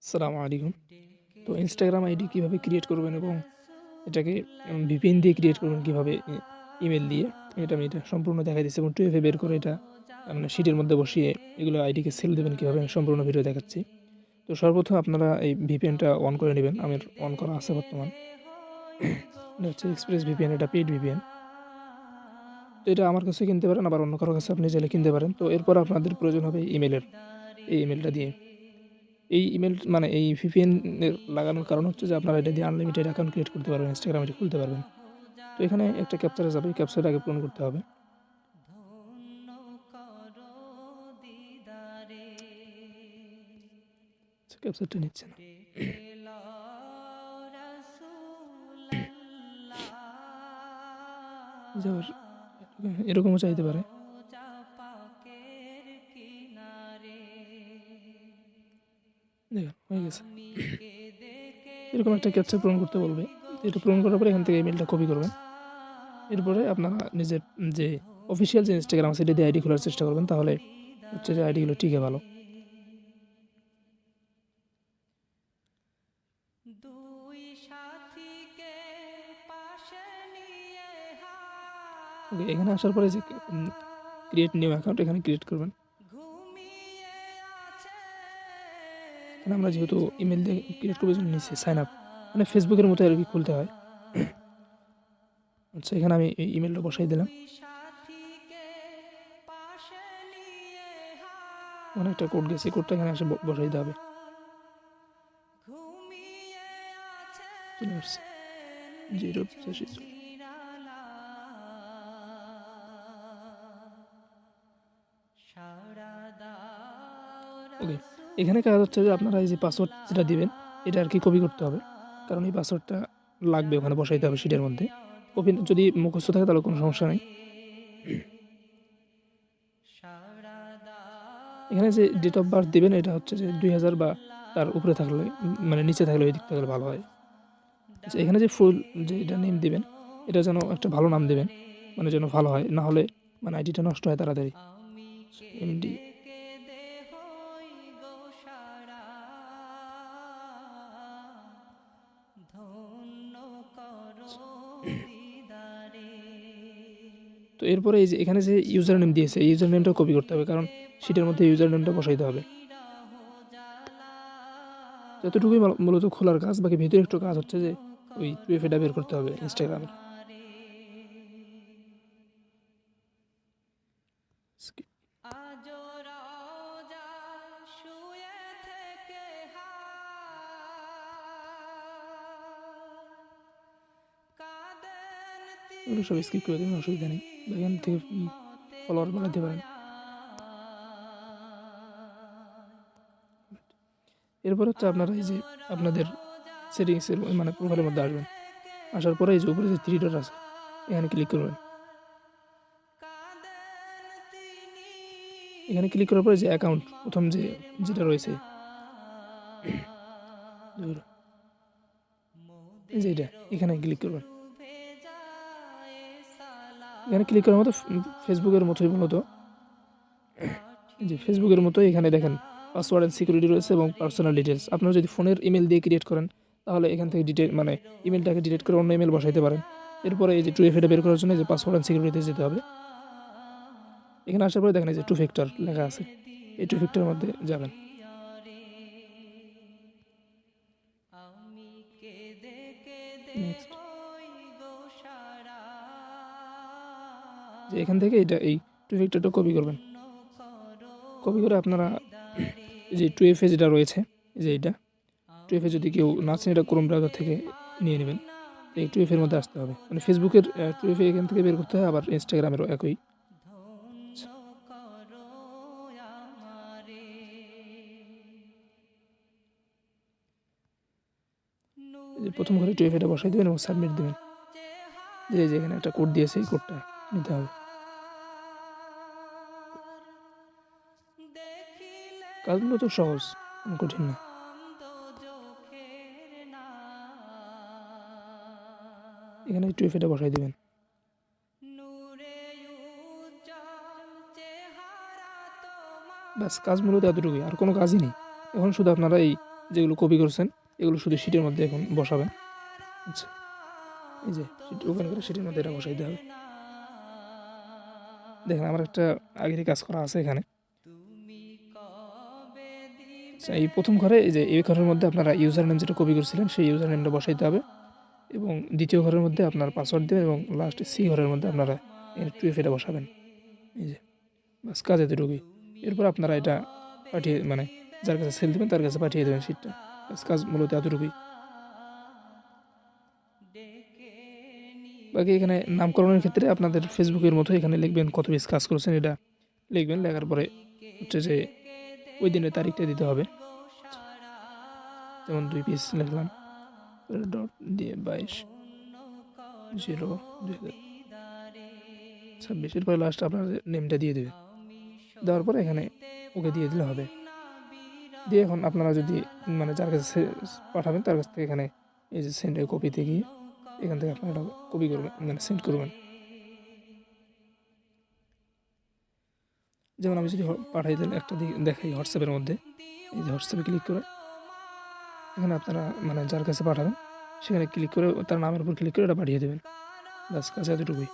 আসসালামু আলাইকুম। তো Instagram আইডি কিভাবে ক্রিয়েট করবেন এবং এটাকে VPN দিয়ে ক্রিয়েট করবেন কিভাবে ইমেইল দিয়ে এটা সম্পূর্ণ দেখাই দিচ্ছি এবং 2FA বের করে এটা মানে শিটের মধ্যে বসিয়ে এগুলো আইডিকে সেল দেবেন কিভাবে আমি সম্পূর্ণ ভিডিও দেখাচ্ছি। তো সর্বপ্রথম আপনারা এই VPNটা অন করে নেবেন। আমার অন করা আছে বর্তমান। এটা হচ্ছে এক্সপ্রেস VPN, এটা পেইড VPN। তো এটা আমার কাছে কিনতে পারেন, আবার অন্য কারো কাছে আপনি চাইলে কিনতে পারেন। তো এরপর আপনাদের প্রয়োজন হবে ইমেইলের। এই ইমেইলটা দিয়ে এই ইমেল মানে এই VPN এর লাগানোর কারণ হচ্ছে যে আপনারা এটা দিয়ে আনলিমিটেড অ্যাকাউন্ট ক্রিয়েট করতে পারবেন, Instagram আইডি খুলতে পারবেন। তো এখানে একটা ক্যাপচারে যাবে, এই ক্যাপচারটা আগে পূরণ করতে হবে। আচ্ছা, ক্যাপচারটা নিচ্ছে না। যাবার এরকমও চাইতে পারে। দেখুন হয়ে গেছে। এরকম একটা ক্যাপচার পূরণ করতে বলবে। এটা পূরণ করার পরে এখান থেকে ইমেলটা কপি করবেন। এরপরে আপনারা নিজের যে অফিসিয়াল যে Instagram আছে এটা দিয়ে আইডি খোলার চেষ্টা করবেন, তাহলে হচ্ছে যে আইডিগুলো টিকে ভালো। ওকে, এখানে আসার পরে যে ক্রিয়েট নিউ অ্যাকাউন্ট এখানে ক্রিয়েট করবেন। এখানে আমরা যেহেতু ইমেল দিয়ে ক্রিয়েট করবো জন্য নিচ্ছি সাইন আপ, মানে ফেসবুকের মতো আর কি খুলতে হয়। আচ্ছা, এখানে আমি এই ইমেলটা বসাই দিলাম। মানে একটা কোড গেছে, কোডটা এখানে এসে বসাই দিতে হবে। চলে আসছে 085। ওকে, এখানে কাজ হচ্ছে যে আপনারা এই যে পাসওয়ার্ড যেটা দিবেন এটা আর কি কপি করতে হবে, কারণ এই পাসওয়ার্ডটা লাগবে ওখানে বসাইতে হবে শিটের মধ্যে। কপি যদি মুখস্থ থাকে তাহলে কোনো সমস্যা নেই। এখানে যে ডেট অফ বার্থ দিবেন এটা হচ্ছে যে 2000 বা তার উপরে থাকলে, মানে নিচে থাকলে ওই দিক থাকলে ভালো হয়। আচ্ছা, এখানে যে ফুল যে এটা নেম দিবেন এটা যেন একটা ভালো নাম দিবেন, মানে যেন ভালো হয়, না হলে মানে আইডিটা নষ্ট হয় তাড়াতাড়ি। এমডি তো এরপরে এই যে এখানে যে ইউজার নেম দিয়েছে এই ইউজার নেমটা কপি করতে হবে, কারণ শিটের মধ্যে ইউজার নেমটা বসাইতে হবে। যতটুকুই মূলত খোলার কাজ, বাকি ভিতরে একটু কাজ হচ্ছে যে ওই 2FA বের করতে হবে ইনস্টাগ্রামের। এগুলো সব স্কিপ করে দেবেন, অসুবিধা নেই। এখান থেকে ফলোয়ার বানাতে পারেন। এরপর হচ্ছে আপনারা এই যে আপনাদের সেটিংসের মানে প্রোফাইলের মধ্যে আসবেন। আসার পরে এই যে উপরে যে 3 ডট আছে এখানে ক্লিক করবেন। এখানে ক্লিক করার পরে যে অ্যাকাউন্ট প্রথম যেটা রয়েছে এই যে এটা, এখানে ক্লিক করবেন। এখানে ক্লিক করার মতো ফেসবুকের মতোই মূলত, যে ফেসবুকের মতোই এখানে দেখেন পাসওয়ার্ড অ্যান্ড সিকিউরিটি রয়েছে এবং পার্সোনাল ডিটেলস। আপনারা যদি ফোনের ইমেল দিয়ে ক্রিয়েট করেন তাহলে এখান থেকে মানে ইমেলটাকে ডিলিট করে অন্য ইমেল বসাইতে পারেন। এরপরে এই যে 2FA বের করার জন্য যে পাসওয়ার্ড অ্যান্ড সিকিউরিটিতে যেতে হবে। এখানে আসার পরে দেখেন এই যে 2 ফ্যাক্টর লেখা আছে, এই 2 ফ্যাক্টরের মধ্যে যাবেন। নেক্সট, যে এখান থেকে এটা এই 2 ফ্যাক্টরটা কপি করবেন। কপি করে আপনারা এই যে 2FA যেটা রয়েছে এই যে এইটা 2FA যদি কেউ না চান এটা ক্রোম ব্রাউজার থেকে নিয়ে নেবেন। এই 2FA এর মধ্যে আসতে হবে, মানে ফেসবুকের 2FA এখান থেকে বের করতে হয়, আবার ইনস্টাগ্রামেরও একই। এই যে প্রথম ঘরে 2FA টা বসাই দেবেন এবং সাবমিট দেবেন। যে যেখানে একটা কোড দিয়েছে এই কোডটা নিতে হবে। কাজগুলো তো সহজ, কোনো কঠিন না। এখানে 2FA টা বসাই দেবেন। ব্যাস, কাজ মূলত এতটুকুই, আর কোনো কাজই নেই। এখন শুধু আপনারা এই যেগুলো কপি করছেন এগুলো শুধু শিটের মধ্যে এখন বসাবেন। আচ্ছা, এই যে ওখানে করে শিটের মধ্যে এটা বসাইতে হবে। দেখেন আমার একটা আগেরই কাজ করা আছে এখানে। আচ্ছা, এই প্রথম ঘরে এই যে এই ঘরের মধ্যে আপনারা ইউজার নেম যেটা কপি করছিলেন সেই ইউজার নেমটা বসাইতে হবে, এবং দ্বিতীয় ঘরের মধ্যে আপনার পাসওয়ার্ড দেবেন, এবং লাস্ট সি ঘরের মধ্যে আপনারা টুয়েফেটা বসাবেন। এই যে বাস কাজ এতটুকুই। এরপর আপনারা এটা পাঠিয়ে মানে যার কাছে সেল দেবেন তার কাছে পাঠিয়ে দেবেন শিটটা। বাস কাজ মূলত এতটুকুই। বাকি এখানে নামকরণের ক্ষেত্রে আপনাদের ফেসবুকের মতো এখানে লিখবেন কত পিস কাজ করেছেন, এটা লিখবেন। লেখার পরে হচ্ছে যে ওই দিনের তারিখটা দিতে হবে। যেমন 2 পিস লিখলাম, ডট দিয়ে 22/0/2026, এরপরে লাস্ট আপনার নেমটা দিয়ে দেবে। দেওয়ার পরে এখানে ওকে দিয়ে দিলে হবে। দিয়ে এখন আপনারা যদি মানে যার কাছে পাঠাবেন তার কাছ থেকে এখানে এই যে সেন্ডের কপিতে গিয়ে এখান থেকে আপনারা কপি করবেন, মানে সেন্ড করবেন। যেমন আমি যদি পাঠাই দিলে একটা দেখাই হোয়াটসঅ্যাপের মধ্যে, এই যে হোয়াটসঅ্যাপে ক্লিক করে এখানে আপনারা মানে যার কাছে পাঠাবেন সেখানে ক্লিক করে তার নামের উপর ক্লিক করে এটা পাঠিয়ে দেবেন। ব্যাস কাজ এতটুকুই।